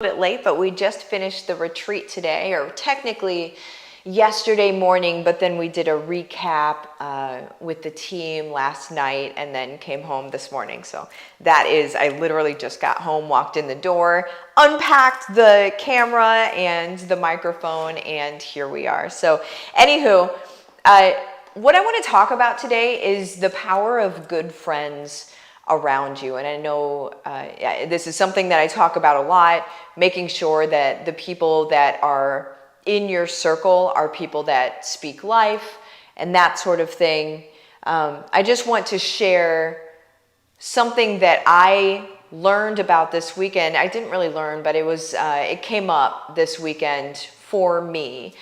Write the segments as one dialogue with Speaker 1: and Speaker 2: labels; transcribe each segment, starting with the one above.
Speaker 1: Bit late, but we just finished the retreat today, or technically yesterday morning, but then we did a recap with the team last night and then came home this morning. So that is, I literally just got home, walked in the door, unpacked the camera and the microphone, and here we are. So anywho, what I want to talk about today is the power of good friends around you. And I know this is something that I talk about a lot, making sure that the people that are in your circle are people that speak life and that sort of thing. I just want to share something that I learned about this weekend. I didn't really learn, but it came up this weekend for me.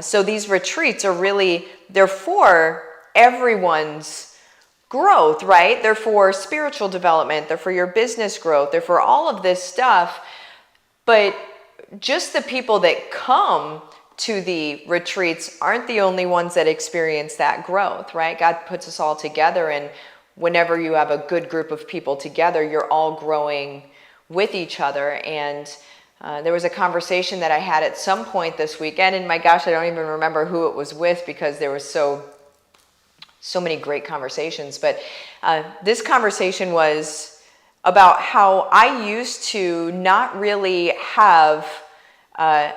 Speaker 1: So these retreats are really, they're for everyone's growth, right? They're for spiritual development. They're for your business growth. They're for all of this stuff. But just the people that come to the retreats aren't the only ones that experience that growth, right? God puts us all together, and whenever you have a good group of people together, you're all growing with each other. And there was a conversation that I had at some point this weekend, and my gosh, I don't even remember who it was with because there was so many great conversations. But this conversation was about how I used to not really have a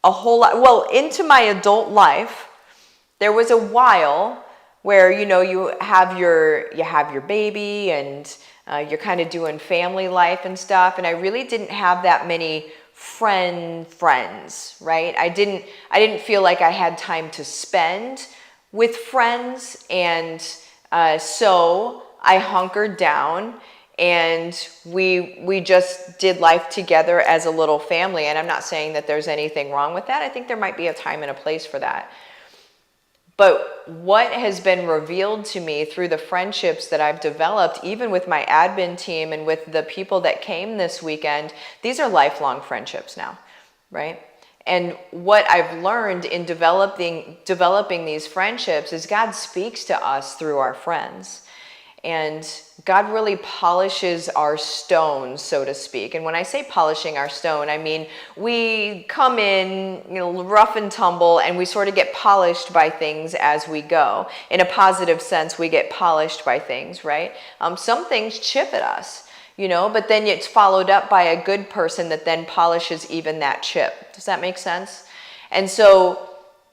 Speaker 1: whole lot. Well, into my adult life, there was a while where, you have your baby and you're kind of doing family life and stuff. And I really didn't have that many friends, right? I didn't feel like I had time to spend with friends, and so I hunkered down and we just did life together as a little family. And I'm not saying that there's anything wrong with that. I think there might be a time and a place for that. But what has been revealed to me through the friendships that I've developed, even with my admin team and with the people that came this weekend, these are lifelong friendships now, right? And what I've learned in developing these friendships is God speaks to us through our friends. And God really polishes our stone, so to speak. And when I say polishing our stone, I mean we come in, rough and tumble, and we sort of get polished by things as we go. In a positive sense, we get polished by things, right? Some things chip at us. But then it's followed up by a good person that then polishes even that chip. Does that make sense? And so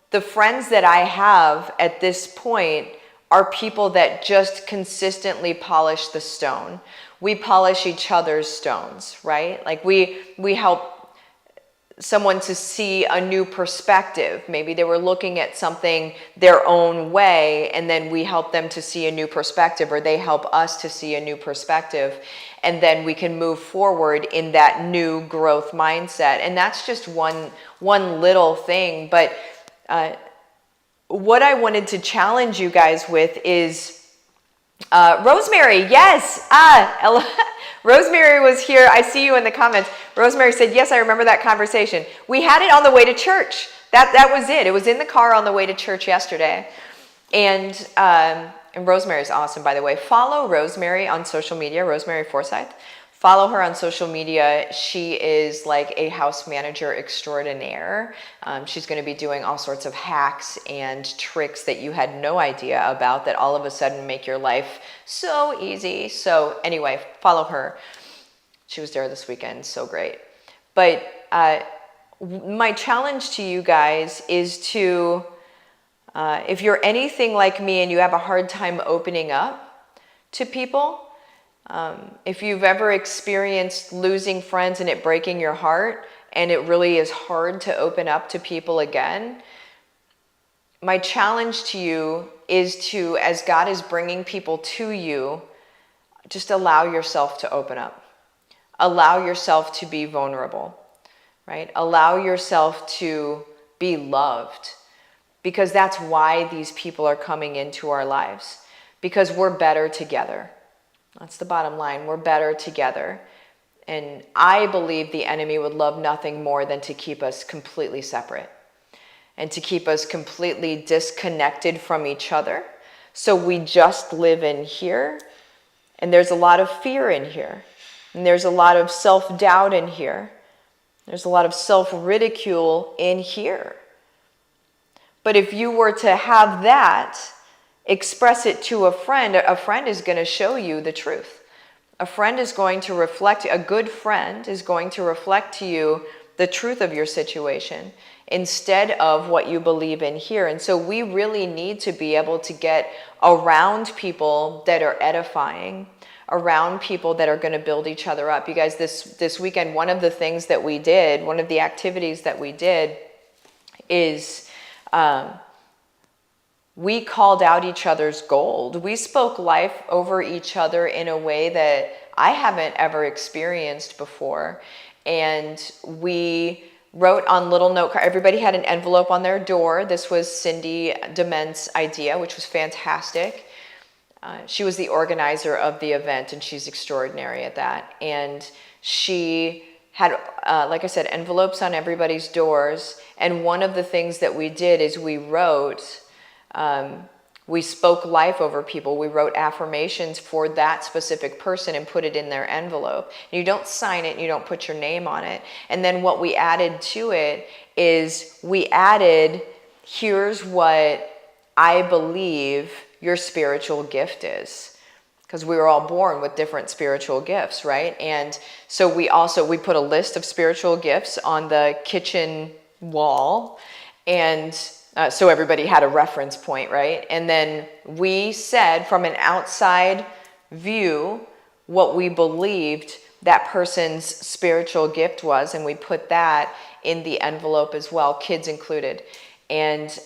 Speaker 1: the friends that I have at this point are people that just consistently polish the stone. We polish each other's stones, right? Like we help someone to see a new perspective. Maybe they were looking at something their own way, and then we help them to see a new perspective, or they help us to see a new perspective. And then we can move forward in that new growth mindset. And that's just one little thing. But what I wanted to challenge you guys with is Rosemary. Yes. Rosemary was here. I see you in the comments. Rosemary said, yes, I remember that conversation. We had it on the way to church. That was it. It was in the car on the way to church yesterday. And Rosemary is awesome, by the way. Follow Rosemary on social media, Rosemary Forsyth. Follow her on social media. She is like a house manager extraordinaire. She's going to be doing all sorts of hacks and tricks that you had no idea about that all of a sudden make your life so easy. So anyway, follow her. She was there this weekend. So great. But my challenge to you guys is to, if you're anything like me and you have a hard time opening up to people, if you've ever experienced losing friends and it breaking your heart, and it really is hard to open up to people again, my challenge to you is to, as God is bringing people to you, just allow yourself to open up. Allow yourself to be vulnerable, right? Allow yourself to be loved, because that's why these people are coming into our lives, because we're better together. That's the bottom line. We're better together. And I believe the enemy would love nothing more than to keep us completely separate and to keep us completely disconnected from each other. So we just live in here, and there's a lot of fear in here, and there's a lot of self-doubt in here. There's a lot of self-ridicule in here. But if you were to have that, express it to a friend is going to show you the truth. A friend is going to reflect, a good friend is going to reflect to you the truth of your situation instead of what you believe in here. And so we really need to be able to get around people that are edifying, around people that are going to build each other up. You guys, this weekend, one of the things that we did, one of the activities that we did is we called out each other's gold. We spoke life over each other in a way that I haven't ever experienced before. And we wrote on little note cards. Everybody had an envelope on their door. This was Cindy Dement's idea, which was fantastic. She was the organizer of the event, and she's extraordinary at that. And she had, like I said, envelopes on everybody's doors. And one of the things that we did is we wrote, we spoke life over people. We wrote affirmations for that specific person and put it in their envelope. You don't sign it, and you don't put your name on it. And then what we added to it is we added, here's what I believe your spiritual gift is. Because we were all born with different spiritual gifts, right? And so we put a list of spiritual gifts on the kitchen wall, and so everybody had a reference point, right? And then we said from an outside view what we believed that person's spiritual gift was, and we put that in the envelope as well, kids included. And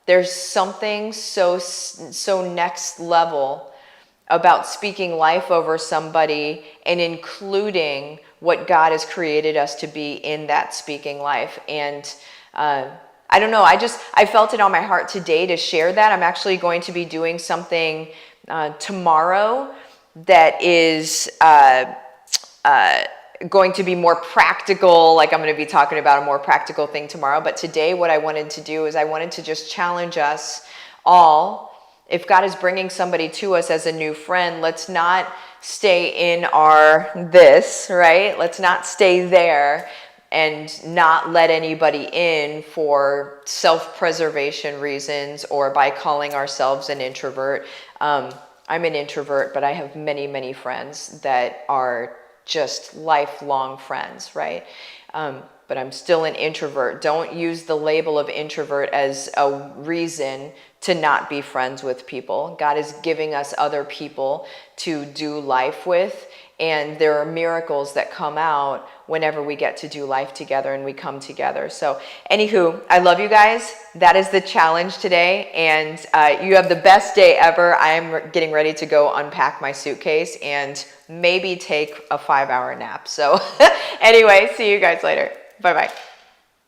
Speaker 1: there's something so next level about speaking life over somebody and including what God has created us to be in that speaking life. And I don't know, I felt it on my heart today to share that. I'm actually going to be doing something tomorrow that is going to be more practical. Like, I'm going to be talking about a more practical thing tomorrow. But today what I wanted to do is I wanted to just challenge us all. If God is bringing somebody to us as a new friend, let's not stay in this, right? Let's not stay there and not let anybody in for self-preservation reasons or by calling ourselves an introvert. I'm an introvert, but I have many, many friends that are just lifelong friends, right? But I'm still an introvert. Don't use the label of introvert as a reason to not be friends with people. God is giving us other people to do life with, and there are miracles that come out whenever we get to do life together and we come together. So anywho, I love you guys. That is the challenge today, and you have the best day ever. I am getting ready to go unpack my suitcase and maybe take a 5-hour nap. So anyway, see you guys later. Bye-bye.